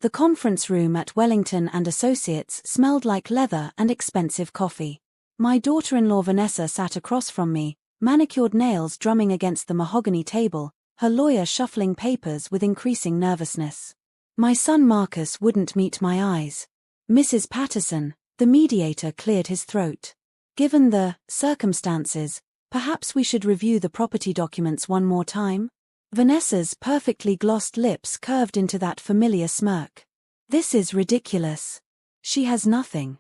The conference room at Wellington and Associates smelled like leather and expensive coffee. My daughter-in-law Vanessa sat across from me, manicured nails drumming against the mahogany table, her lawyer shuffling papers with increasing nervousness. My son Marcus wouldn't meet my eyes. Mrs. Patterson, the mediator, cleared his throat. Given the circumstances, perhaps we should review the property documents one more time? Vanessa's perfectly glossed lips curved into that familiar smirk. This is ridiculous. She has nothing.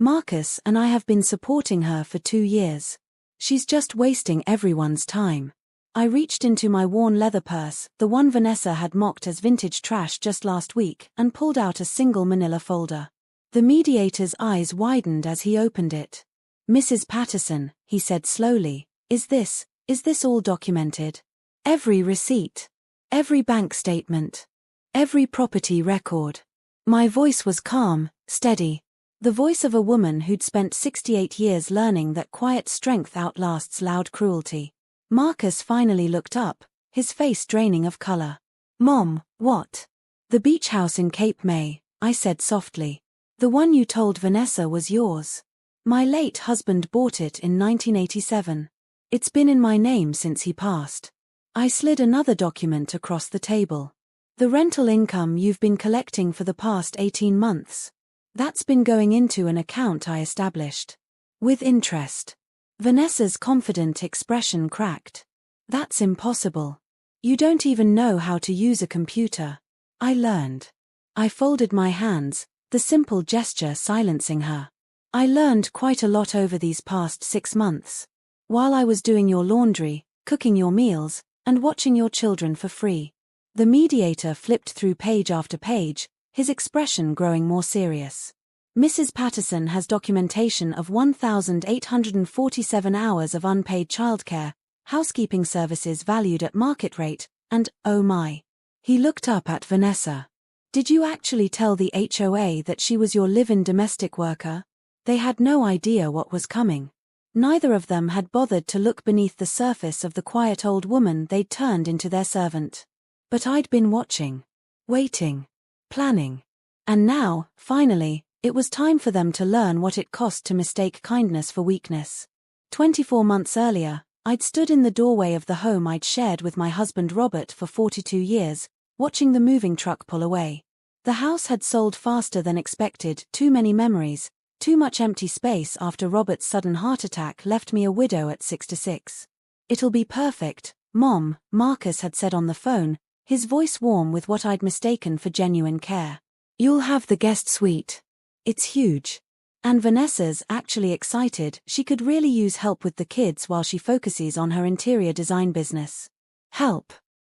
Marcus and I have been supporting her for 2 years. She's just wasting everyone's time. I reached into my worn leather purse, the one Vanessa had mocked as vintage trash just last week, and pulled out a single manila folder. The mediator's eyes widened as he opened it. Mrs. Patterson, he said slowly, is this all documented? Every receipt, every bank statement, every property record. My voice was calm, steady. The voice of a woman who'd spent 68 years learning that quiet strength outlasts loud cruelty. Marcus finally looked up, his face draining of color. Mom, what? The beach house in Cape May, I said softly. The one you told Vanessa was yours. My late husband bought it in 1987. It's been in my name since he passed. I slid another document across the table. The rental income you've been collecting for the past 18 months. That's been going into an account I established. With interest. Vanessa's confident expression cracked. That's impossible. You don't even know how to use a computer. I learned. I folded my hands, the simple gesture silencing her. I learned quite a lot over these past 6 months. While I was doing your laundry, cooking your meals, and watching your children for free. The mediator flipped through page after page, his expression growing more serious. Mrs. Patterson has documentation of 1,847 hours of unpaid childcare, housekeeping services valued at market rate, and, oh my. He looked up at Vanessa. Did you actually tell the HOA that she was your live-in domestic worker? They had no idea what was coming. Neither of them had bothered to look beneath the surface of the quiet old woman they'd turned into their servant. But I'd been watching, waiting, planning. And now, finally, it was time for them to learn what it cost to mistake kindness for weakness. 24 months earlier, I'd stood in the doorway of the home I'd shared with my husband Robert for 42 years, watching the moving truck pull away. The house had sold faster than expected, too many memories, too much empty space after Robert's sudden heart attack left me a widow at 66. It'll be perfect, Mom, Marcus had said on the phone, his voice warm with what I'd mistaken for genuine care. You'll have the guest suite. It's huge. And Vanessa's actually excited, she could really use help with the kids while she focuses on her interior design business. Help.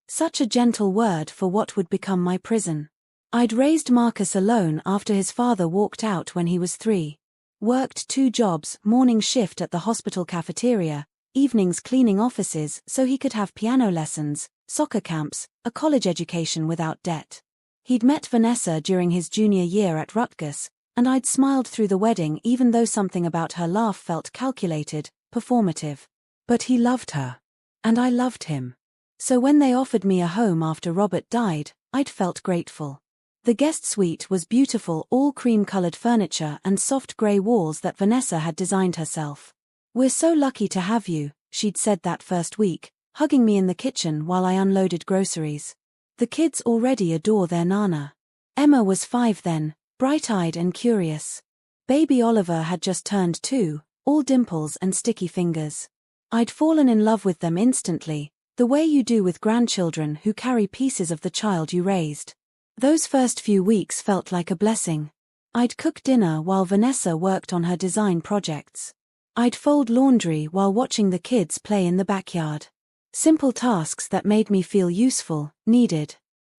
Such a gentle word for what would become my prison. I'd raised Marcus alone after his father walked out when he was 3. Worked 2 jobs, morning shift at the hospital cafeteria, evenings cleaning offices so he could have piano lessons, soccer camps, a college education without debt. He'd met Vanessa during his junior year at Rutgers, and I'd smiled through the wedding even though something about her laugh felt calculated, performative. But he loved her. And I loved him. So when they offered me a home after Robert died, I'd felt grateful. The guest suite was beautiful, all cream-colored furniture and soft gray walls that Vanessa had designed herself. We're so lucky to have you, she'd said that first week, hugging me in the kitchen while I unloaded groceries. The kids already adore their Nana. Emma was 5 then, bright-eyed and curious. Baby Oliver had just turned 2, all dimples and sticky fingers. I'd fallen in love with them instantly, the way you do with grandchildren who carry pieces of the child you raised. Those first few weeks felt like a blessing. I'd cook dinner while Vanessa worked on her design projects. I'd fold laundry while watching the kids play in the backyard. Simple tasks that made me feel useful, needed.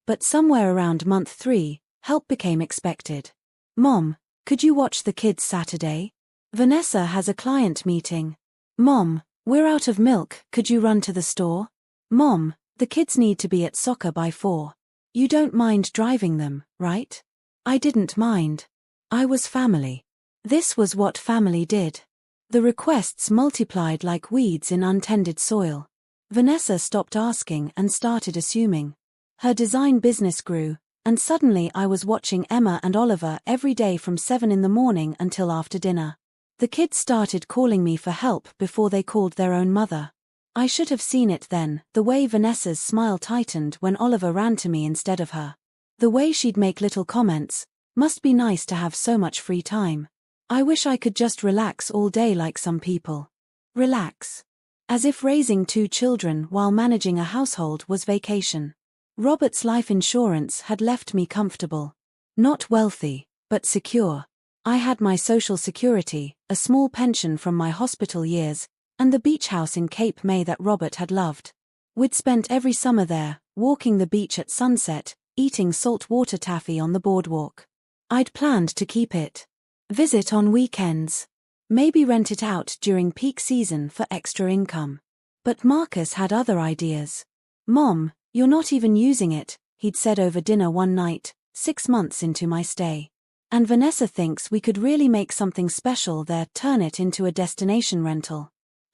But somewhere around month 3, help became expected. Mom, could you watch the kids Saturday? Vanessa has a client meeting. Mom, we're out of milk, could you run to the store? Mom, the kids need to be at soccer by 4. You don't mind driving them, right? I didn't mind. I was family. This was what family did. The requests multiplied like weeds in untended soil. Vanessa stopped asking and started assuming. Her design business grew, and suddenly I was watching Emma and Oliver every day from 7 in the morning until after dinner. The kids started calling me for help before they called their own mother. I should have seen it then, the way Vanessa's smile tightened when Oliver ran to me instead of her. The way she'd make little comments, "Must be nice to have so much free time. I wish I could just relax all day like some people." Relax. As if raising 2 children while managing a household was vacation. Robert's life insurance had left me comfortable. Not wealthy, but secure. I had my social security, a small pension from my hospital years, and the beach house in Cape May that Robert had loved. We'd spent every summer there, walking the beach at sunset, eating salt water taffy on the boardwalk. I'd planned to keep it. Visit on weekends. Maybe rent it out during peak season for extra income. But Marcus had other ideas. "Mom, you're not even using it," he'd said over dinner one night, 6 months into my stay. "And Vanessa thinks we could really make something special there, turn it into a destination rental.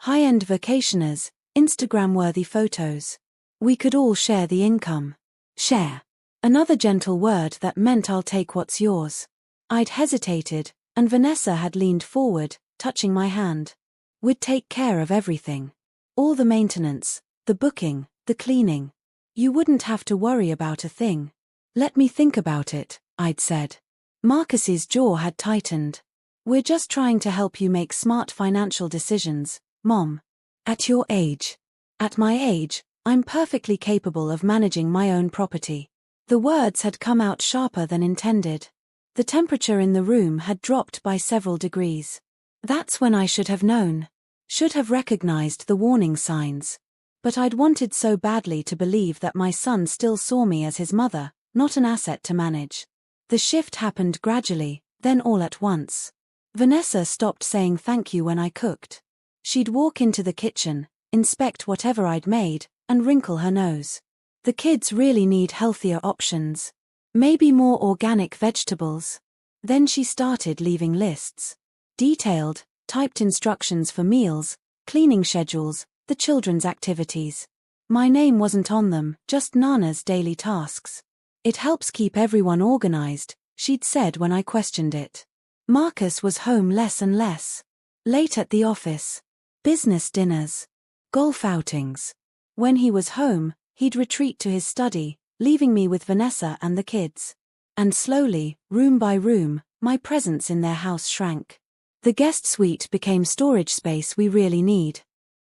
High-end vacationers, Instagram-worthy photos. We could all share the income." Share. Another gentle word that meant I'll take what's yours. I'd hesitated, and Vanessa had leaned forward, touching my hand. "We'd take care of everything. All the maintenance, the booking, the cleaning. You wouldn't have to worry about a thing." "Let me think about it," I'd said. Marcus's jaw had tightened. "We're just trying to help you make smart financial decisions, Mom. At your age." At my age, I'm perfectly capable of managing my own property. The words had come out sharper than intended. The temperature in the room had dropped by several degrees. That's when I should have known. Should have recognized the warning signs. But I'd wanted so badly to believe that my son still saw me as his mother, not an asset to manage. The shift happened gradually, then all at once. Vanessa stopped saying thank you when I cooked. She'd walk into the kitchen, inspect whatever I'd made, and wrinkle her nose. "The kids really need healthier options. Maybe more organic vegetables." Then she started leaving lists. Detailed, typed instructions for meals, cleaning schedules, the children's activities. My name wasn't on them, just Nana's daily tasks. "It helps keep everyone organized," she'd said when I questioned it. Marcus was home less and less. Late at the office. Business dinners. Golf outings. When he was home, he'd retreat to his study, leaving me with Vanessa and the kids. And slowly, room by room, my presence in their house shrank. The guest suite became storage space we really need.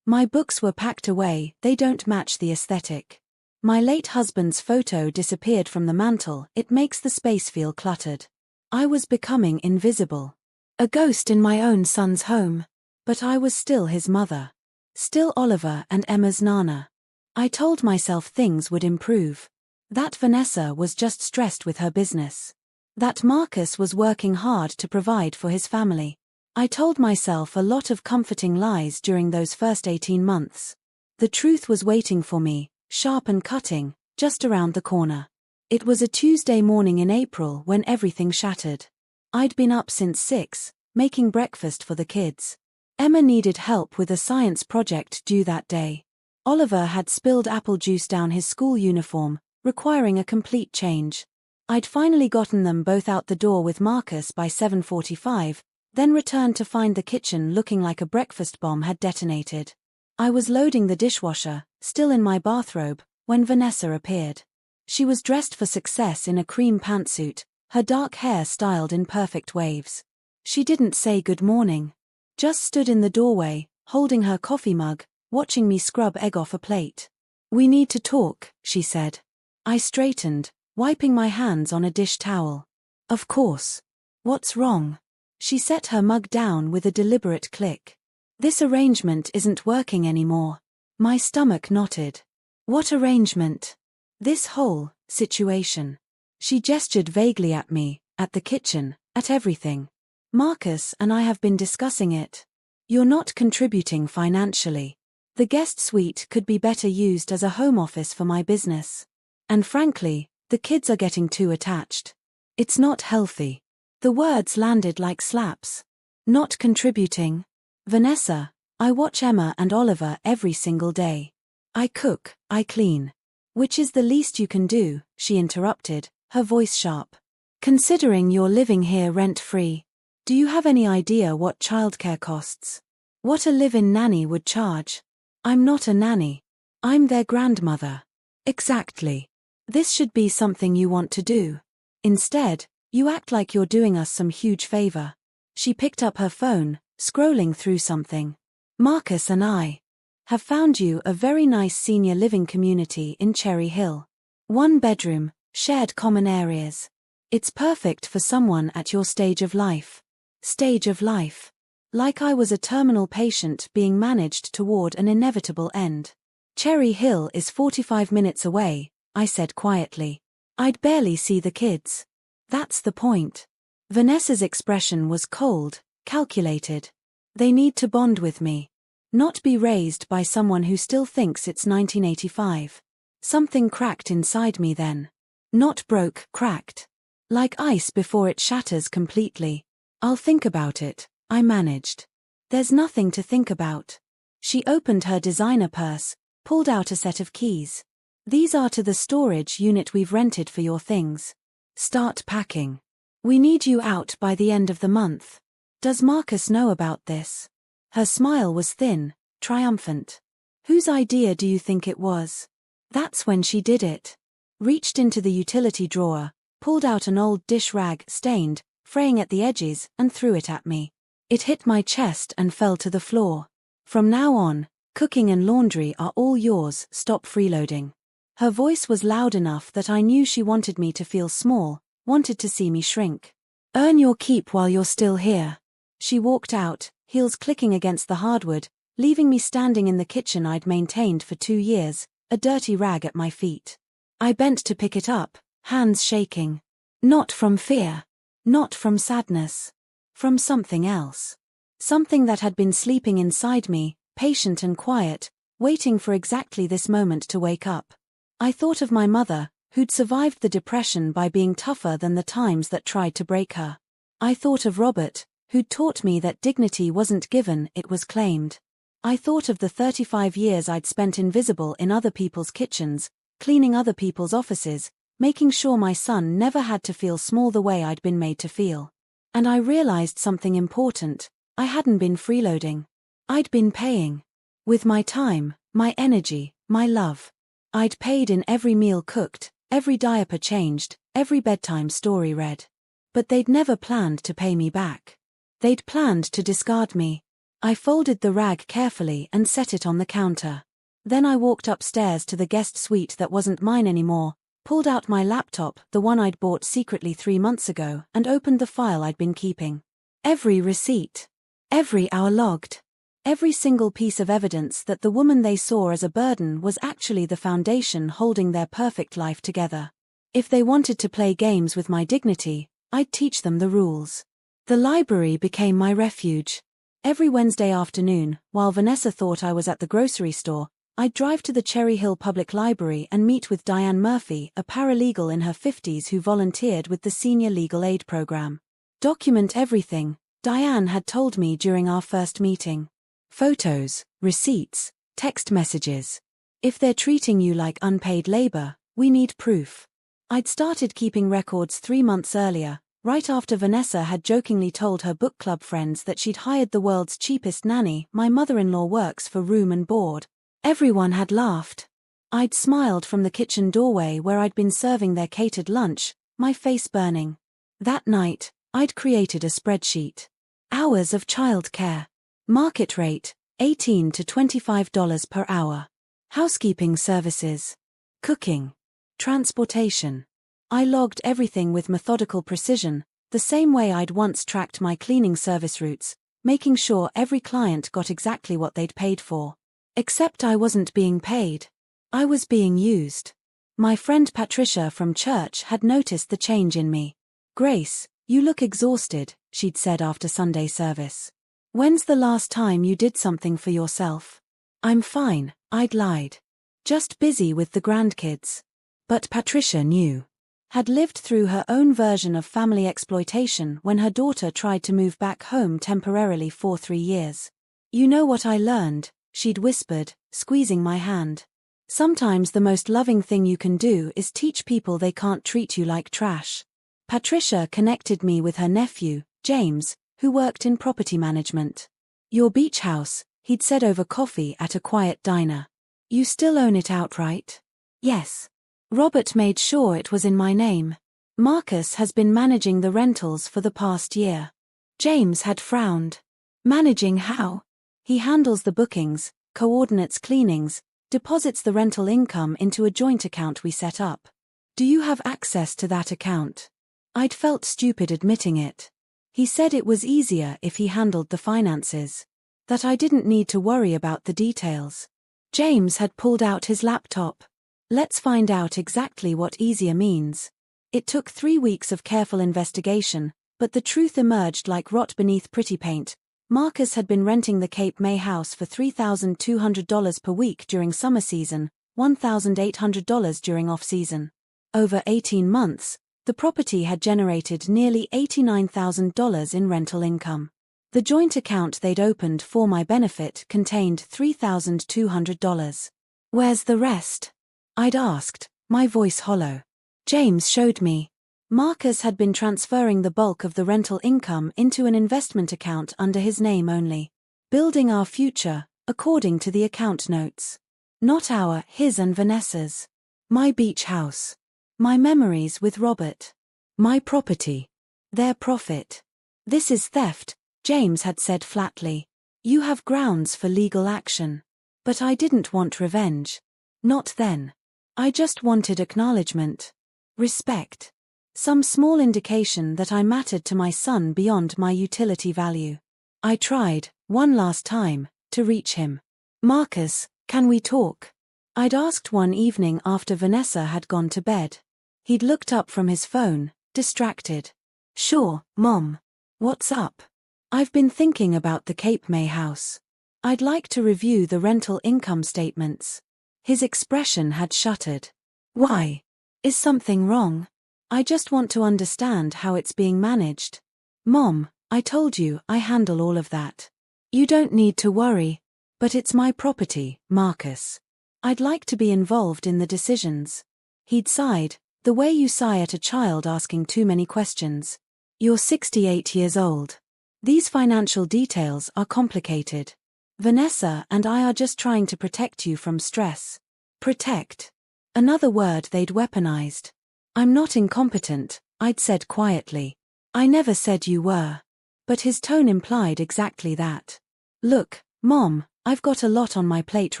My books were packed away, they don't match the aesthetic. My late husband's photo disappeared from the mantel, it makes the space feel cluttered. I was becoming invisible. A ghost in my own son's home. But I was still his mother. Still Oliver and Emma's Nana. I told myself things would improve. That Vanessa was just stressed with her business. That Marcus was working hard to provide for his family. I told myself a lot of comforting lies during those first 18 months. The truth was waiting for me, sharp and cutting, just around the corner. It was a Tuesday morning in April when everything shattered. I'd been up since 6, making breakfast for the kids. Emma needed help with a science project due that day. Oliver had spilled apple juice down his school uniform, requiring a complete change. I'd finally gotten them both out the door with Marcus by 7:45, then returned to find the kitchen looking like a breakfast bomb had detonated. I was loading the dishwasher, still in my bathrobe, when Vanessa appeared. She was dressed for success in a cream pantsuit, her dark hair styled in perfect waves. She didn't say good morning. Just stood in the doorway, holding her coffee mug, watching me scrub egg off a plate. "We need to talk," she said. I straightened, wiping my hands on a dish towel. "Of course. What's wrong?" She set her mug down with a deliberate click. "This arrangement isn't working anymore." My stomach knotted. "What arrangement?" "This whole situation." She gestured vaguely at me, at the kitchen, at everything. "Marcus and I have been discussing it. You're not contributing financially. The guest suite could be better used as a home office for my business. And frankly, the kids are getting too attached. It's not healthy." The words landed like slaps. "Not contributing? Vanessa, I watch Emma and Oliver every single day. I cook, I clean. Which is the least you can do," she interrupted, her voice sharp. Considering you're living here rent-free, do you have any idea what childcare costs? What a live-in nanny would charge? I'm not a nanny. I'm their grandmother. Exactly. This should be something you want to do. Instead, you act like you're doing us some huge favor. She picked up her phone, scrolling through something. Marcus and I have found you a very nice senior living community in Cherry Hill. 1 bedroom, shared common areas. It's perfect for someone at your stage of life. Stage of life. Like I was a terminal patient being managed toward an inevitable end. Cherry Hill is 45 minutes away, I said quietly. I'd barely see the kids. That's the point. Vanessa's expression was cold, calculated. They need to bond with me. Not be raised by someone who still thinks it's 1985. Something cracked inside me then. Not broke, cracked. Like ice before it shatters completely. I'll think about it, I managed. There's nothing to think about. She opened her designer purse, pulled out a set of keys. These are to the storage unit we've rented for your things. Start packing. We need you out by the end of the month. Does Marcus know about this? Her smile was thin, triumphant. Whose idea do you think it was? That's when she did it. Reached into the utility drawer, pulled out an old dish rag stained, fraying at the edges, and threw it at me. It hit my chest and fell to the floor. From now on, cooking and laundry are all yours, stop freeloading. Her voice was loud enough that I knew she wanted me to feel small, wanted to see me shrink. Earn your keep while you're still here. She walked out, heels clicking against the hardwood, leaving me standing in the kitchen I'd maintained for 2 years, a dirty rag at my feet. I bent to pick it up, hands shaking. Not from fear. Not from sadness. From something else. Something that had been sleeping inside me, patient and quiet, waiting for exactly this moment to wake up. I thought of my mother, who'd survived the depression by being tougher than the times that tried to break her. I thought of Robert, who'd taught me that dignity wasn't given, it was claimed. I thought of the 35 years I'd spent invisible in other people's kitchens, cleaning other people's offices, making sure my son never had to feel small the way I'd been made to feel. And I realized something important. I hadn't been freeloading. I'd been paying. With my time, my energy, my love. I'd paid in every meal cooked, every diaper changed, every bedtime story read. But they'd never planned to pay me back. They'd planned to discard me. I folded the rag carefully and set it on the counter. Then I walked upstairs to the guest suite that wasn't mine anymore, pulled out my laptop, the one I'd bought secretly 3 months ago, and opened the file I'd been keeping. Every receipt. Every hour logged. Every single piece of evidence that the woman they saw as a burden was actually the foundation holding their perfect life together. If they wanted to play games with my dignity, I'd teach them the rules. The library became my refuge. Every Wednesday afternoon, while Vanessa thought I was at the grocery store, I'd drive to the Cherry Hill Public Library and meet with Diane Murphy, a paralegal in her 50s who volunteered with the Senior Legal Aid Program. Document everything, Diane had told me during our first meeting. Photos, receipts, text messages. If they're treating you like unpaid labor, we need proof. I'd started keeping records 3 months earlier, right after Vanessa had jokingly told her book club friends that she'd hired the world's cheapest nanny. My mother-in-law works for room and board. Everyone had laughed. I'd smiled from the kitchen doorway where I'd been serving their catered lunch, my face burning. That night, I'd created a spreadsheet. Hours of childcare. Market rate, $18 to $25 per hour. Housekeeping services. Cooking. Transportation. I logged everything with methodical precision, the same way I'd once tracked my cleaning service routes, making sure every client got exactly what they'd paid for. Except I wasn't being paid. I was being used. My friend Patricia from church had noticed the change in me. Grace, you look exhausted, she'd said after Sunday service. When's the last time you did something for yourself? I'm fine, I'd lied. Just busy with the grandkids. But Patricia knew. Had lived through her own version of family exploitation when her daughter tried to move back home temporarily for 3 years. You know what I learned, she'd whispered, squeezing my hand. Sometimes the most loving thing you can do is teach people they can't treat you like trash. Patricia connected me with her nephew, James, who worked in property management. Your beach house, he'd said over coffee at a quiet diner. You still own it outright? Yes. Robert made sure it was in my name. Marcus has been managing the rentals for the past year. James had frowned. Managing how? He handles the bookings, coordinates cleanings, deposits the rental income into a joint account we set up. Do you have access to that account? I'd felt stupid admitting it. He said it was easier if he handled the finances. That I didn't need to worry about the details. James had pulled out his laptop. Let's find out exactly what easier means. It took 3 weeks of careful investigation, but the truth emerged like rot beneath pretty paint. Marcus had been renting the Cape May house for $3,200 per week during summer season, $1,800 during off-season. Over 18 months, the property had generated nearly $89,000 in rental income. The joint account they'd opened for my benefit contained $3,200. Where's the rest? I'd asked, my voice hollow. James showed me. Marcus had been transferring the bulk of the rental income into an investment account under his name only. Building our future, according to the account notes. Not his and Vanessa's. My beach house. My memories with Robert. My property. Their profit. This is theft, James had said flatly. You have grounds for legal action. But I didn't want revenge. Not then. I just wanted acknowledgement. Respect. Some small indication that I mattered to my son beyond my utility value. I tried, one last time, to reach him. Marcus, can we talk? I'd asked one evening after Vanessa had gone to bed. He'd looked up from his phone, distracted. Sure, Mom. What's up? I've been thinking about the Cape May house. I'd like to review the rental income statements. His expression had shuttered. Why? Is something wrong? I just want to understand how it's being managed. Mom, I told you I handle all of that. You don't need to worry. But it's my property, Marcus. I'd like to be involved in the decisions. He'd sighed, the way you sigh at a child asking too many questions. You're 68 years old. These financial details are complicated. Vanessa and I are just trying to protect you from stress. Protect. Another word they'd weaponized. I'm not incompetent, I'd said quietly. I never said you were. But his tone implied exactly that. Look, Mom, I've got a lot on my plate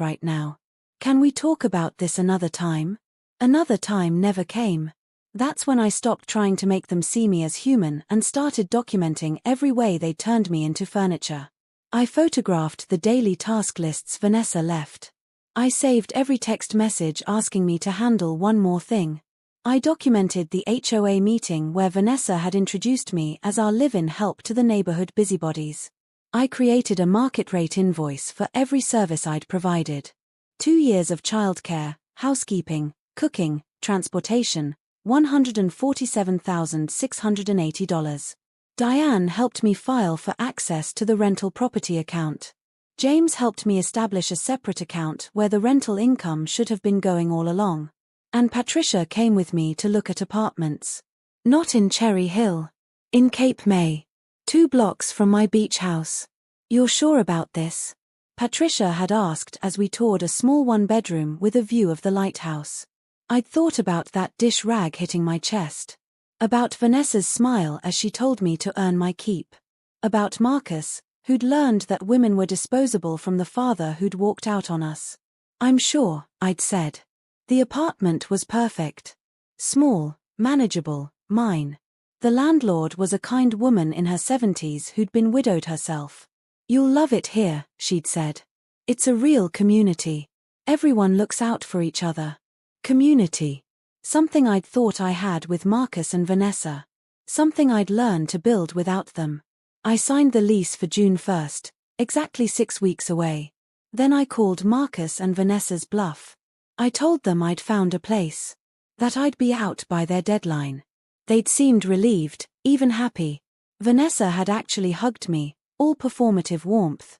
right now. Can we talk about this another time? Another time never came. That's when I stopped trying to make them see me as human and started documenting every way they turned me into furniture. I photographed the daily task lists Vanessa left. I saved every text message asking me to handle one more thing. I documented the HOA meeting where Vanessa had introduced me as our live-in help to the neighborhood busybodies. I created a market rate invoice for every service I'd provided. 2 years of childcare, housekeeping, cooking, transportation, $147,680. Diane helped me file for access to the rental property account. James helped me establish a separate account where the rental income should have been going all along. And Patricia came with me to look at apartments. Not in Cherry Hill. In Cape May. 2 blocks from my beach house. You're sure about this? Patricia had asked as we toured a small 1-bedroom with a view of the lighthouse. I'd thought about that dish rag hitting my chest. About Vanessa's smile as she told me to earn my keep. About Marcus, who'd learned that women were disposable from the father who'd walked out on us. I'm sure, I'd said. The apartment was perfect. Small, manageable, mine. The landlord was a kind woman in her 70s who'd been widowed herself. You'll love it here, she'd said. It's a real community. Everyone looks out for each other. Community. Something I'd thought I had with Marcus and Vanessa. Something I'd learned to build without them. I signed the lease for June 1st, exactly 6 weeks away. Then I called Marcus and Vanessa's bluff. I told them I'd found a place. That I'd be out by their deadline. They'd seemed relieved, even happy. Vanessa had actually hugged me, all performative warmth.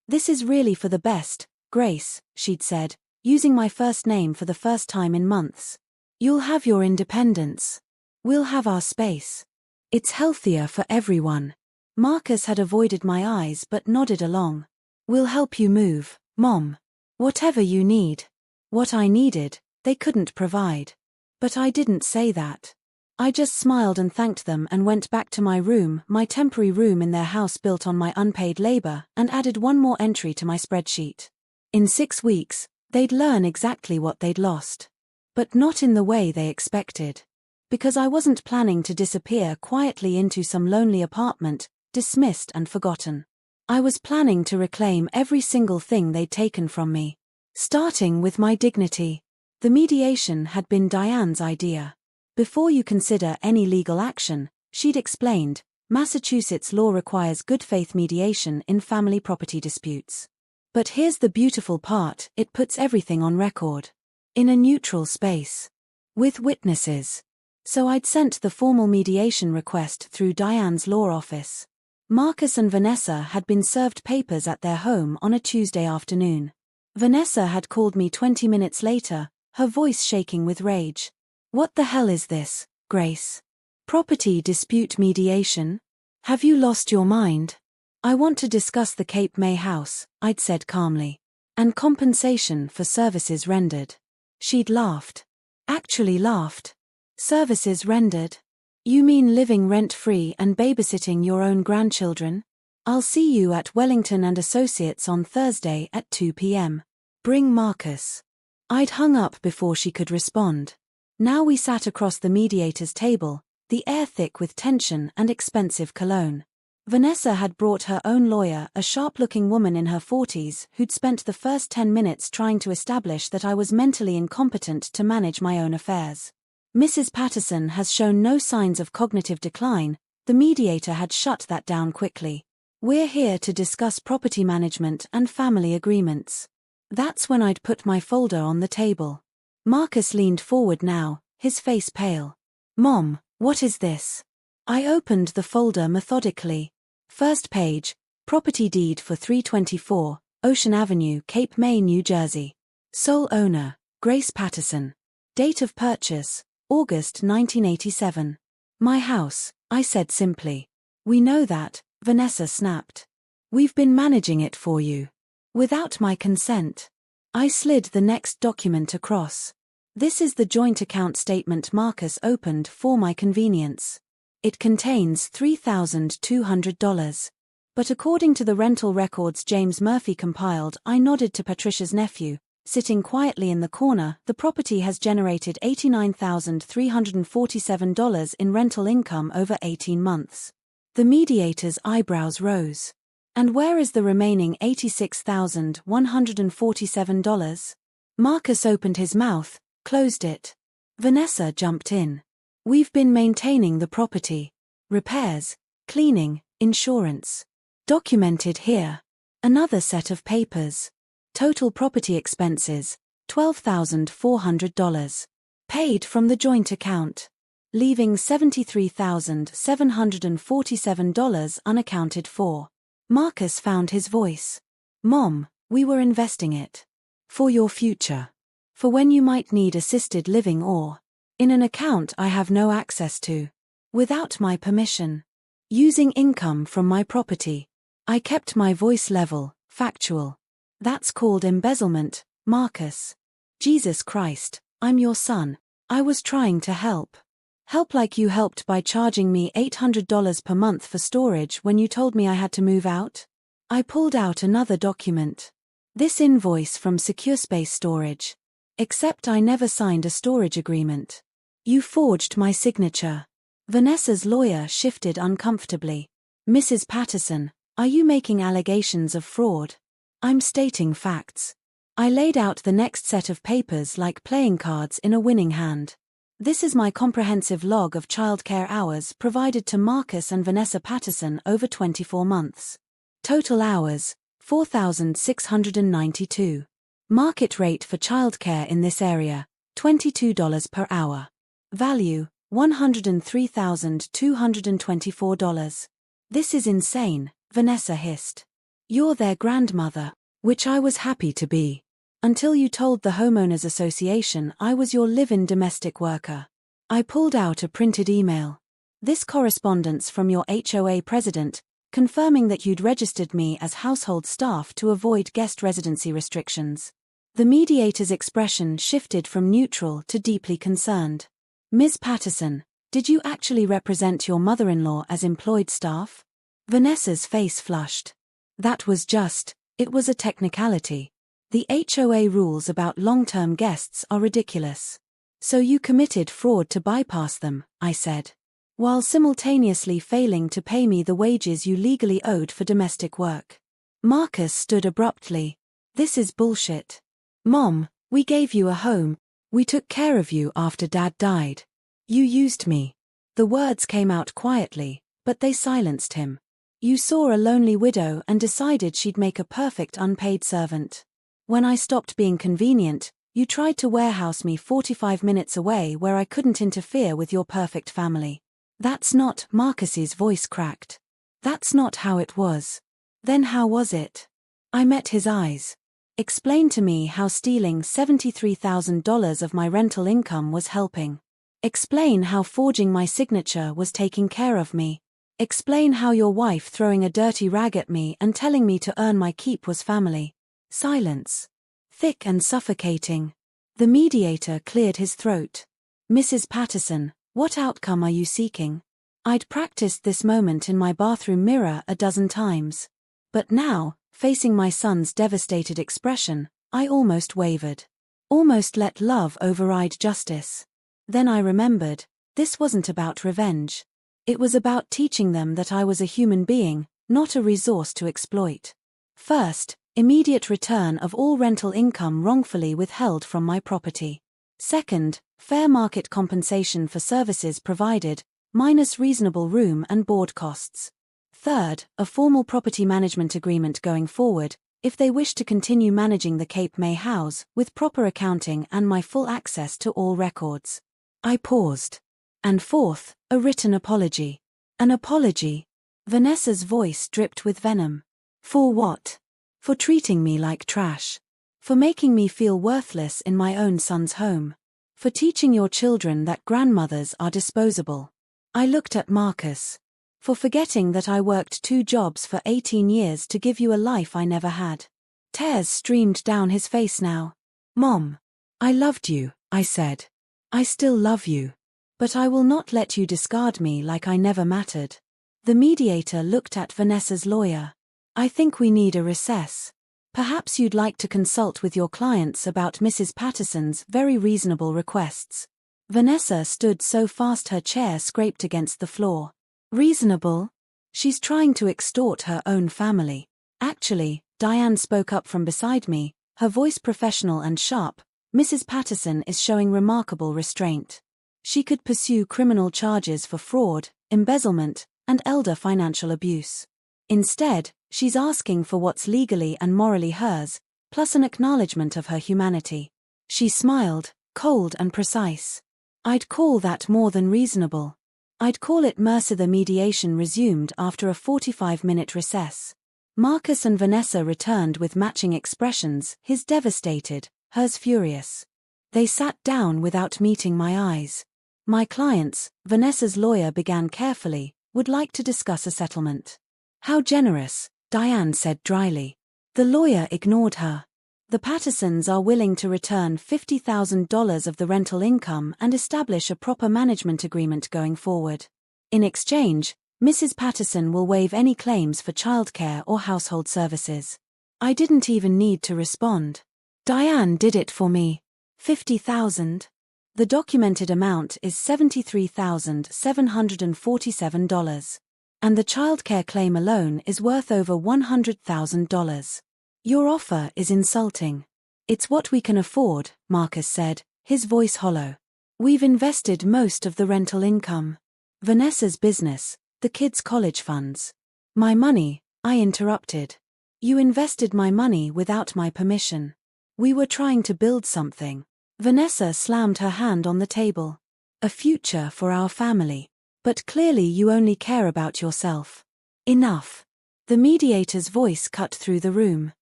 This is really for the best, Grace, she'd said. using my first name for the first time in months. You'll have your independence. We'll have our space. It's healthier for everyone. Marcus had avoided my eyes but nodded along. We'll help you move, Mom. Whatever you need. What I needed, they couldn't provide. But I didn't say that. I just smiled and thanked them and went back to my room, my temporary room in their house built on my unpaid labor, and added one more entry to my spreadsheet. In 6 weeks, they'd learn exactly what they'd lost. But not in the way they expected. Because I wasn't planning to disappear quietly into some lonely apartment, dismissed and forgotten. I was planning to reclaim every single thing they'd taken from me. Starting with my dignity. The mediation had been Diane's idea. Before you consider any legal action, she'd explained, Massachusetts law requires good faith mediation in family property disputes. But here's the beautiful part, it puts everything on record. In a neutral space. With witnesses. So I'd sent the formal mediation request through Diane's law office. Marcus and Vanessa had been served papers at their home on a Tuesday afternoon. Vanessa had called me 20 minutes later, her voice shaking with rage. What the hell is this, Grace? Property dispute mediation? Have you lost your mind? I want to discuss the Cape May house, I'd said calmly. And compensation for services rendered. She'd laughed. Actually laughed. Services rendered? You mean living rent-free and babysitting your own grandchildren? I'll see you at Wellington and Associates on Thursday at 2 p.m. Bring Marcus. I'd hung up before she could respond. Now we sat across the mediator's table, the air thick with tension and expensive cologne. Vanessa had brought her own lawyer, a sharp-looking woman in her 40s who'd spent the first 10 minutes trying to establish that I was mentally incompetent to manage my own affairs. Mrs. Patterson has shown no signs of cognitive decline, the mediator had shut that down quickly. We're here to discuss property management and family agreements. That's when I'd put my folder on the table. Marcus leaned forward now, his face pale. Mom, what is this? I opened the folder methodically. First page, property deed for 324, Ocean Avenue, Cape May, New Jersey. Sole owner, Grace Patterson. Date of purchase, August 1987. My house, I said simply. We know that, Vanessa snapped. We've been managing it for you. Without my consent. I slid the next document across. This is the joint account statement Marcus opened for my convenience. It contains $3,200. But according to the rental records James Murphy compiled, I nodded to Patricia's nephew. Sitting quietly in the corner, the property has generated $89,347 in rental income over 18 months. The mediator's eyebrows rose. And where is the remaining $86,147? Marcus opened his mouth, closed it. Vanessa jumped in. We've been maintaining the property. Repairs, cleaning, insurance. Documented here. Another set of papers. Total property expenses, $12,400. Paid from the joint account. Leaving $73,747 unaccounted for. Marcus found his voice. Mom, we were investing it. For your future. For when you might need assisted living or in an account I have no access to. Without my permission. Using income from my property. I kept my voice level, factual. That's called embezzlement, Marcus. Jesus Christ, I'm your son. I was trying to help. Help like you helped by charging me $800 per month for storage when you told me I had to move out? I pulled out another document. This invoice from Secure Space Storage. Except I never signed a storage agreement. You forged my signature. Vanessa's lawyer shifted uncomfortably. Mrs. Patterson, are you making allegations of fraud? I'm stating facts. I laid out the next set of papers like playing cards in a winning hand. This is my comprehensive log of childcare hours provided to Marcus and Vanessa Patterson over 24 months. Total hours, 4,692. Market rate for childcare in this area, $22 per hour. Value, $103,224. This is insane, Vanessa hissed. You're their grandmother, which I was happy to be. Until you told the homeowners association I was your live-in domestic worker. I pulled out a printed email. This correspondence from your HOA president, confirming that you'd registered me as household staff to avoid guest residency restrictions. The mediator's expression shifted from neutral to deeply concerned. Ms. Patterson, did you actually represent your mother-in-law as employed staff? Vanessa's face flushed. It was a technicality. The HOA rules about long-term guests are ridiculous. So you committed fraud to bypass them, I said, while simultaneously failing to pay me the wages you legally owed for domestic work. Marcus stood abruptly. This is bullshit. Mom, we gave you a home. We took care of you after Dad died. You used me. The words came out quietly, but they silenced him. You saw a lonely widow and decided she'd make a perfect unpaid servant. When I stopped being convenient, you tried to warehouse me 45 minutes away where I couldn't interfere with your perfect family. That's not, Marcus's voice cracked. That's not how it was. Then how was it? I met his eyes. Explain to me how stealing $73,000 of my rental income was helping. Explain how forging my signature was taking care of me. Explain how your wife throwing a dirty rag at me and telling me to earn my keep was family. Silence. Thick and suffocating. The mediator cleared his throat. Mrs. Patterson, what outcome are you seeking? I'd practiced this moment in my bathroom mirror a dozen times. But now, facing my son's devastated expression, I almost wavered. Almost let love override justice. Then I remembered, this wasn't about revenge. It was about teaching them that I was a human being, not a resource to exploit. First, immediate return of all rental income wrongfully withheld from my property. Second, fair market compensation for services provided, minus reasonable room and board costs. Third, a formal property management agreement going forward, if they wish to continue managing the Cape May house, with proper accounting and my full access to all records. I paused. And fourth, a written apology. An apology. Vanessa's voice dripped with venom. For what? For treating me like trash. For making me feel worthless in my own son's home. For teaching your children that grandmothers are disposable. I looked at Marcus. For forgetting that I worked 2 jobs for 18 years to give you a life I never had. Tears streamed down his face now. Mom. I loved you, I said. I still love you. But I will not let you discard me like I never mattered. The mediator looked at Vanessa's lawyer. I think we need a recess. Perhaps you'd like to consult with your clients about Mrs. Patterson's very reasonable requests. Vanessa stood so fast her chair scraped against the floor. Reasonable? She's trying to extort her own family. Actually, Diane spoke up from beside me, her voice professional and sharp. Mrs. Patterson is showing remarkable restraint. She could pursue criminal charges for fraud, embezzlement, and elder financial abuse. Instead, she's asking for what's legally and morally hers, plus an acknowledgement of her humanity. She smiled, cold and precise. I'd call that more than reasonable. I'd call it mercy. The mediation resumed after a 45-minute recess. Marcus and Vanessa returned with matching expressions, his devastated, hers furious. They sat down without meeting my eyes. My clients, Vanessa's lawyer began carefully, would like to discuss a settlement. How generous, Diane said dryly. The lawyer ignored her. The Pattersons are willing to return $50,000 of the rental income and establish a proper management agreement going forward. In exchange, Mrs. Patterson will waive any claims for childcare or household services. I didn't even need to respond. Diane did it for me. $50,000. The documented amount is $73,747. And the childcare claim alone is worth over $100,000. Your offer is insulting. It's what we can afford, Marcus said, his voice hollow. We've invested most of the rental income. Vanessa's business, the kids' college funds. My money, I interrupted. You invested my money without my permission. We were trying to build something. Vanessa slammed her hand on the table. A future for our family. But clearly you only care about yourself. Enough. The mediator's voice cut through the room.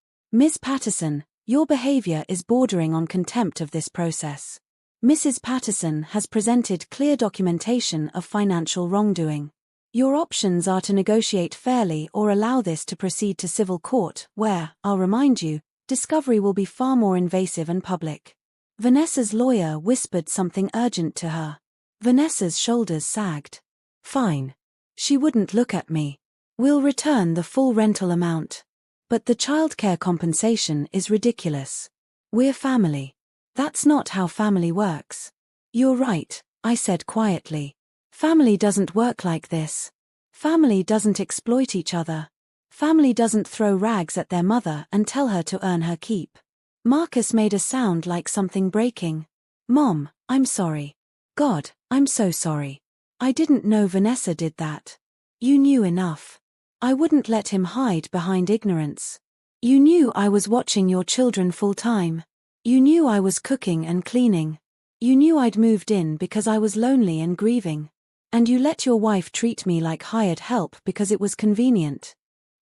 Ms. Patterson, Your behavior is bordering on contempt of this process. Mrs. Patterson has presented clear documentation of financial wrongdoing. Your options are to negotiate fairly or allow this to proceed to civil court, where, I'll remind you, discovery will be far more invasive and public. Vanessa's lawyer whispered something urgent to her. Vanessa's shoulders sagged. Fine. She wouldn't look at me. We'll return the full rental amount. But the childcare compensation is ridiculous. We're family. That's not how family works. You're right, I said quietly. Family doesn't work like this. Family doesn't exploit each other. Family doesn't throw rags at their mother and tell her to earn her keep. Marcus made a sound like something breaking. Mom, I'm sorry. God, I'm so sorry. I didn't know Vanessa did that. You knew enough. I wouldn't let him hide behind ignorance. You knew I was watching your children full time. You knew I was cooking and cleaning. You knew I'd moved in because I was lonely and grieving. And you let your wife treat me like hired help because it was convenient.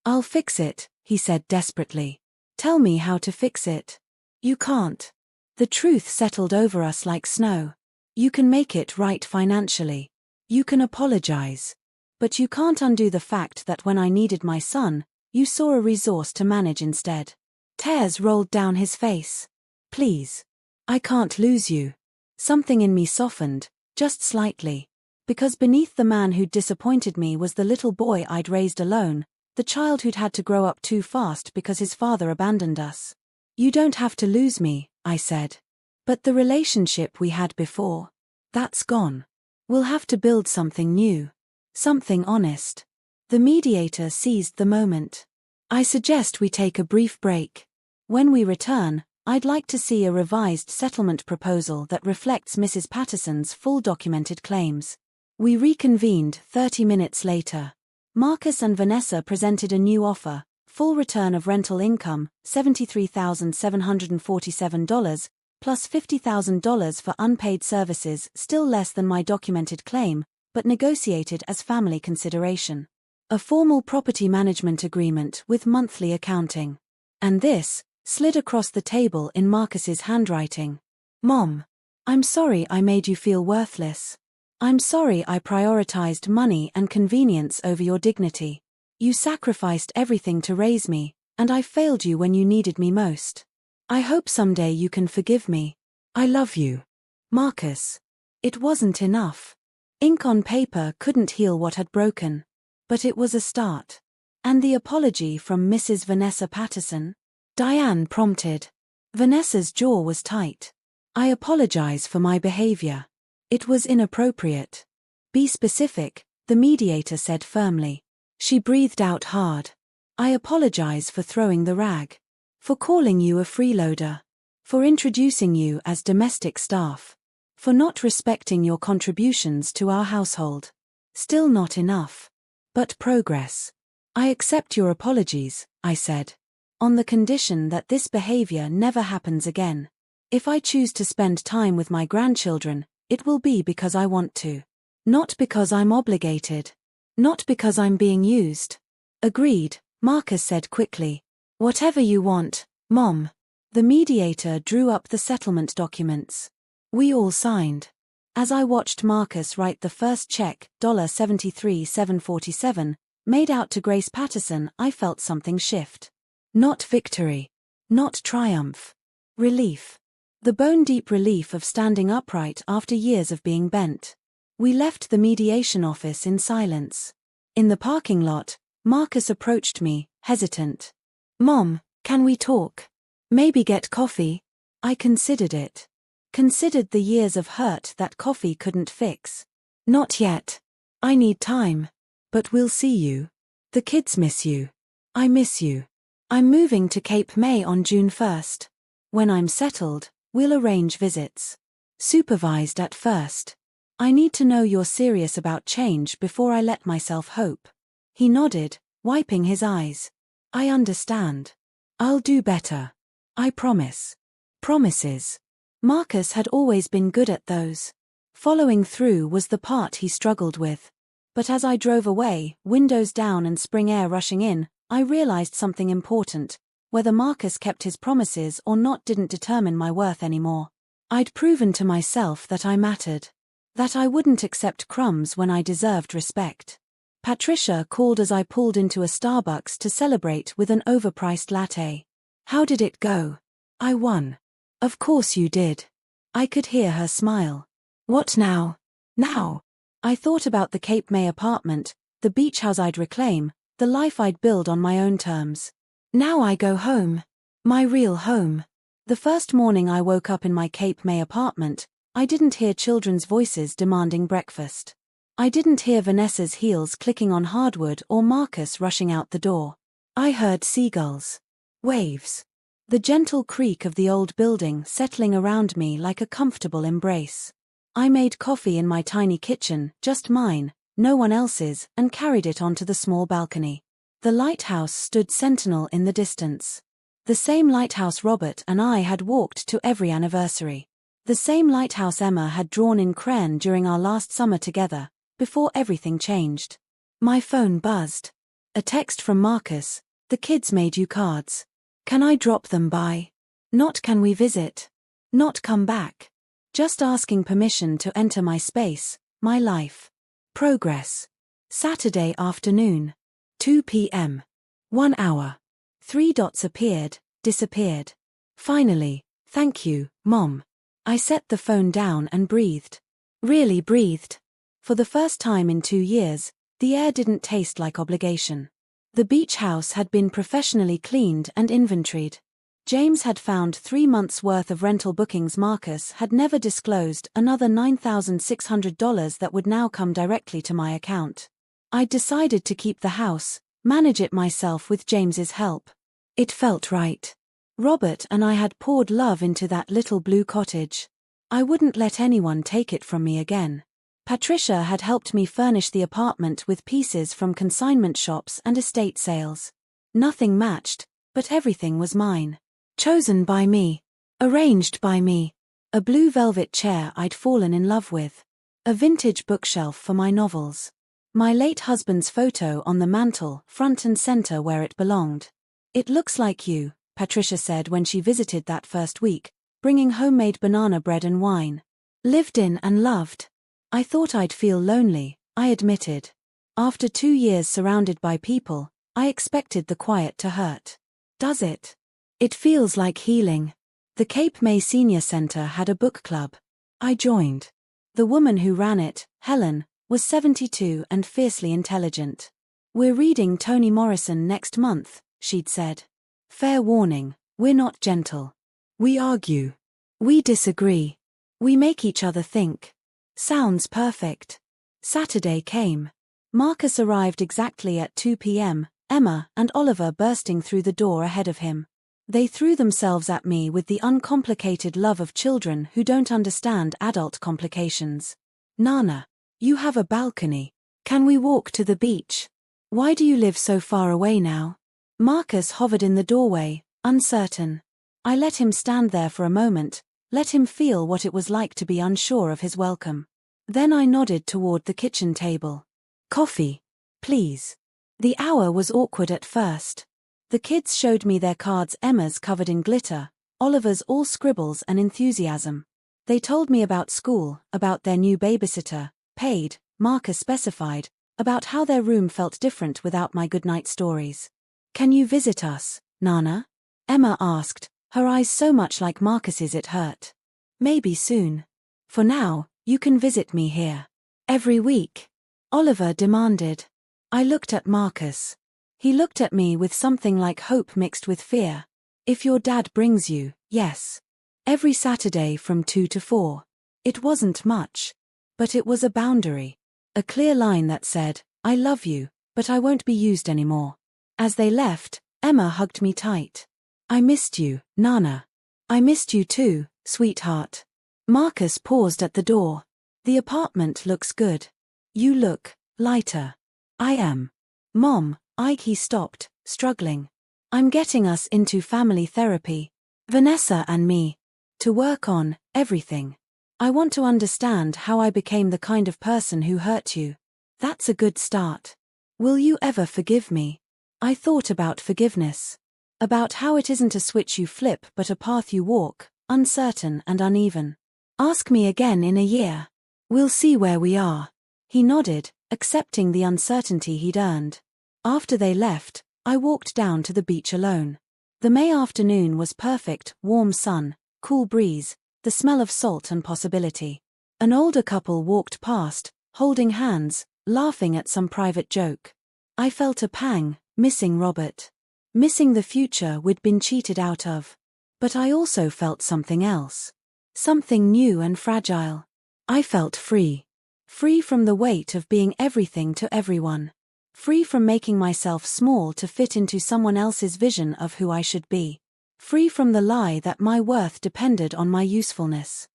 I'll fix it, he said desperately. Tell me how to fix it. You can't. The truth settled over us like snow. You can make it right financially. You can apologize. But you can't undo the fact that when I needed my son, you saw a resource to manage instead. Tears rolled down his face. Please. I can't lose you. Something in me softened, just slightly. Because beneath the man who'd disappointed me was the little boy I'd raised alone, the child who'd had to grow up too fast because his father abandoned us. You don't have to lose me, I said. But the relationship we had before, that's gone. We'll have to build something new. Something honest. The mediator seized the moment. I suggest we take a brief break. When we return, I'd like to see a revised settlement proposal that reflects Mrs. Patterson's full documented claims. We reconvened 30 minutes later. Marcus and Vanessa presented a new offer, full return of rental income, $73,747, plus $50,000 for unpaid services, still less than my documented claim, but negotiated as family consideration. A formal property management agreement with monthly accounting. And this slid across the table in Marcus's handwriting. Mom, I'm sorry I made you feel worthless. I'm sorry I prioritized money and convenience over your dignity. You sacrificed everything to raise me, and I failed you when you needed me most. I hope someday you can forgive me. I love you. Marcus. It wasn't enough. Ink on paper couldn't heal what had broken. But it was a start. And the apology from Mrs. Vanessa Patterson? Diane prompted. Vanessa's jaw was tight. I apologize for my behavior. It was inappropriate. Be specific, the mediator said firmly. She breathed out hard. I apologize for throwing the rag. For calling you a freeloader. For introducing you as domestic staff. For not respecting your contributions to our household. Still not enough. But progress. I accept your apologies, I said. On the condition that this behavior never happens again. If I choose to spend time with my grandchildren, it will be because I want to. Not because I'm obligated. Not because I'm being used. Agreed, Marcus said quickly. Whatever you want, Mom. The mediator drew up the settlement documents. We all signed. As I watched Marcus write the first check, $73,747, made out to Grace Patterson, I felt something shift. Not victory. Not triumph. Relief. The bone-deep relief of standing upright after years of being bent. We left the mediation office in silence. In the parking lot, Marcus approached me, hesitant. Mom, can we talk? Maybe get coffee? I considered it. Considered the years of hurt that coffee couldn't fix. Not yet. I need time. But we'll see you. The kids miss you. I miss you. I'm moving to Cape May on June 1st. When I'm settled, we'll arrange visits. Supervised at first. I need to know you're serious about change before I let myself hope. He nodded, wiping his eyes. I understand. I'll do better. I promise. Promises. Marcus had always been good at those. Following through was the part he struggled with. But as I drove away, windows down and spring air rushing in, I realized something important. Whether Marcus kept his promises or not didn't determine my worth anymore. I'd proven to myself that I mattered. That I wouldn't accept crumbs when I deserved respect. Patricia called as I pulled into a Starbucks to celebrate with an overpriced latte. How did it go? I won. Of course you did. I could hear her smile. What now? Now? I thought about the Cape May apartment, the beach house I'd reclaim, the life I'd build on my own terms. Now I go home. My real home. The first morning I woke up in my Cape May apartment, I didn't hear children's voices demanding breakfast. I didn't hear Vanessa's heels clicking on hardwood or Marcus rushing out the door. I heard seagulls. Waves. The gentle creak of the old building settling around me like a comfortable embrace. I made coffee in my tiny kitchen, just mine, no one else's, and carried it onto the small balcony. The lighthouse stood sentinel in the distance. The same lighthouse Robert and I had walked to every anniversary. The same lighthouse Emma had drawn in crayon during our last summer together, before everything changed. My phone buzzed. A text from Marcus. The kids made you cards. Can I drop them by? Not can we visit? Not come back. Just asking permission to enter my space, my life. Progress. Saturday afternoon. 2 p.m. 1 hour. 3 dots appeared, disappeared. Finally, thank you, Mom. I set the phone down and breathed. Really breathed. For the first time in 2 years, the air didn't taste like obligation. The beach house had been professionally cleaned and inventoried. James had found 3 months' worth of rental bookings. Marcus had never disclosed another $9,600 that would now come directly to my account. I'd decided to keep the house, manage it myself with James's help. It felt right. Robert and I had poured love into that little blue cottage. I wouldn't let anyone take it from me again. Patricia had helped me furnish the apartment with pieces from consignment shops and estate sales. Nothing matched, but everything was mine. Chosen by me. Arranged by me. A blue velvet chair I'd fallen in love with. A vintage bookshelf for my novels. My late husband's photo on the mantel, front and center where it belonged. It looks like you, Patricia said when she visited that first week, bringing homemade banana bread and wine. Lived in and loved. I thought I'd feel lonely, I admitted. After 2 years surrounded by people, I expected the quiet to hurt. Does it? It feels like healing. The Cape May Senior Center had a book club. I joined. The woman who ran it, Helen, was 72 and fiercely intelligent. We're reading Toni Morrison next month, she'd said. Fair warning, we're not gentle. We argue. We disagree. We make each other think. Sounds perfect. Saturday came. Marcus arrived exactly at 2 p.m., Emma and Oliver bursting through the door ahead of him. They threw themselves at me with the uncomplicated love of children who don't understand adult complications. Nana, you have a balcony. Can we walk to the beach? Why do you live so far away now? Marcus hovered in the doorway, uncertain. I let him stand there for a moment, let him feel what it was like to be unsure of his welcome. Then I nodded toward the kitchen table. Coffee, please. The hour was awkward at first. The kids showed me their cards, Emma's covered in glitter, Oliver's all scribbles and enthusiasm. They told me about school, about their new babysitter, paid, Marcus specified, about how their room felt different without my goodnight stories. Can you visit us, Nana? Emma asked, her eyes so much like Marcus's it hurt. Maybe soon. For now, you can visit me here. Every week. Oliver demanded. I looked at Marcus. He looked at me with something like hope mixed with fear. If your dad brings you, yes. Every Saturday from 2 to 4. It wasn't much. But it was a boundary. A clear line that said, I love you, but I won't be used anymore. As they left, Emma hugged me tight. I missed you, Nana. I missed you too, sweetheart. Marcus paused at the door. The apartment looks good. You look lighter. I am. Mom, he stopped, struggling. I'm getting us into family therapy. Vanessa and me. To work on everything. I want to understand how I became the kind of person who hurt you. That's a good start. Will you ever forgive me? I thought about forgiveness. About how it isn't a switch you flip but a path you walk, uncertain and uneven. Ask me again in a year. We'll see where we are. He nodded, accepting the uncertainty he'd earned. After they left, I walked down to the beach alone. The May afternoon was perfect, warm sun, cool breeze, the smell of salt and possibility. An older couple walked past, holding hands, laughing at some private joke. I felt a pang, missing Robert. Missing the future we'd been cheated out of. But I also felt something else. Something new and fragile. I felt free. Free from the weight of being everything to everyone. Free from making myself small to fit into someone else's vision of who I should be. Free from the lie that my worth depended on my usefulness.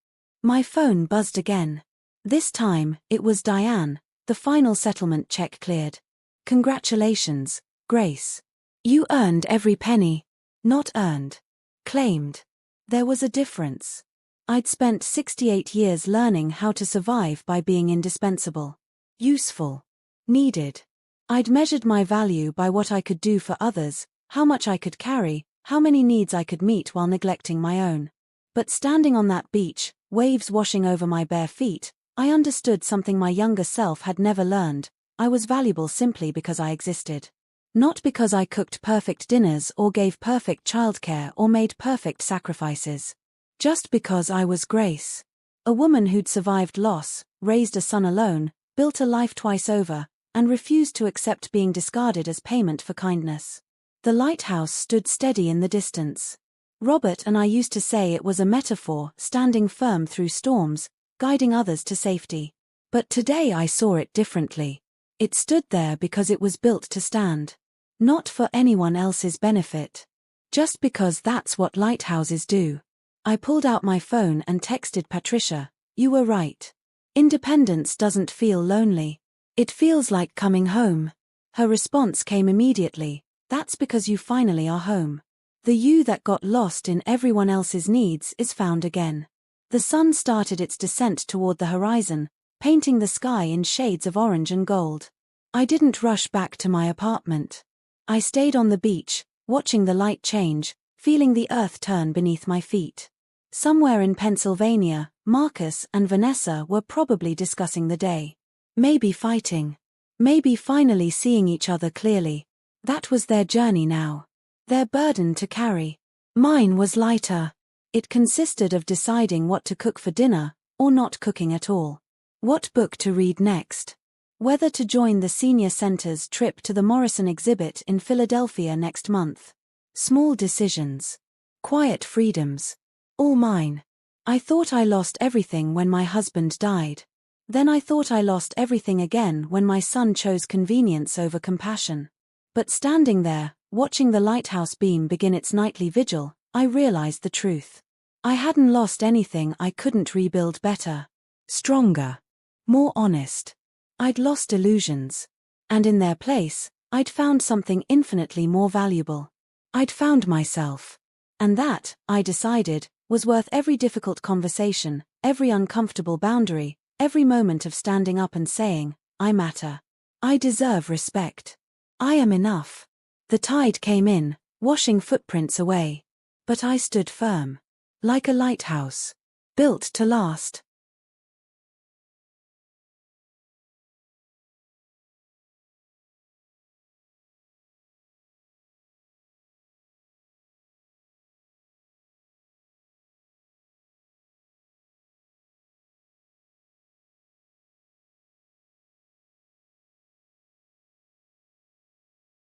My phone buzzed again. This time, it was Diane, the final settlement check cleared. Congratulations, Grace. You earned every penny. Not earned. Claimed. There was a difference. I'd spent 68 years learning how to survive by being indispensable. Useful. Needed. I'd measured my value by what I could do for others, how much I could carry, how many needs I could meet while neglecting my own. But standing on that beach, waves washing over my bare feet, I understood something my younger self had never learned. I was valuable simply because I existed. Not because I cooked perfect dinners or gave perfect childcare or made perfect sacrifices. Just because I was Grace. A woman who'd survived loss, raised a son alone, built a life twice over, and refused to accept being discarded as payment for kindness. The lighthouse stood steady in the distance. Robert and I used to say it was a metaphor, standing firm through storms, guiding others to safety. But today I saw it differently. It stood there because it was built to stand. Not for anyone else's benefit. Just because that's what lighthouses do. I pulled out my phone and texted Patricia, "You were right. Independence doesn't feel lonely. It feels like coming home." Her response came immediately, "That's because you finally are home. The you that got lost in everyone else's needs is found again." The sun started its descent toward the horizon, painting the sky in shades of orange and gold. I didn't rush back to my apartment. I stayed on the beach, watching the light change, feeling the earth turn beneath my feet. Somewhere in Pennsylvania, Marcus and Vanessa were probably discussing the day. Maybe fighting. Maybe finally seeing each other clearly. That was their journey now. Their burden to carry. Mine was lighter. It consisted of deciding what to cook for dinner, or not cooking at all. What book to read next. Whether to join the Senior Center's trip to the Morrison exhibit in Philadelphia next month. Small decisions. Quiet freedoms. All mine. I thought I lost everything when my husband died. Then I thought I lost everything again when my son chose convenience over compassion. But standing there, watching the lighthouse beam begin its nightly vigil, I realized the truth. I hadn't lost anything I couldn't rebuild better. Stronger. More honest. I'd lost illusions. And in their place, I'd found something infinitely more valuable. I'd found myself. And that, I decided, was worth every difficult conversation, every uncomfortable boundary, every moment of standing up and saying, I matter. I deserve respect. I am enough. The tide came in, washing footprints away. But I stood firm. Like a lighthouse. Built to last.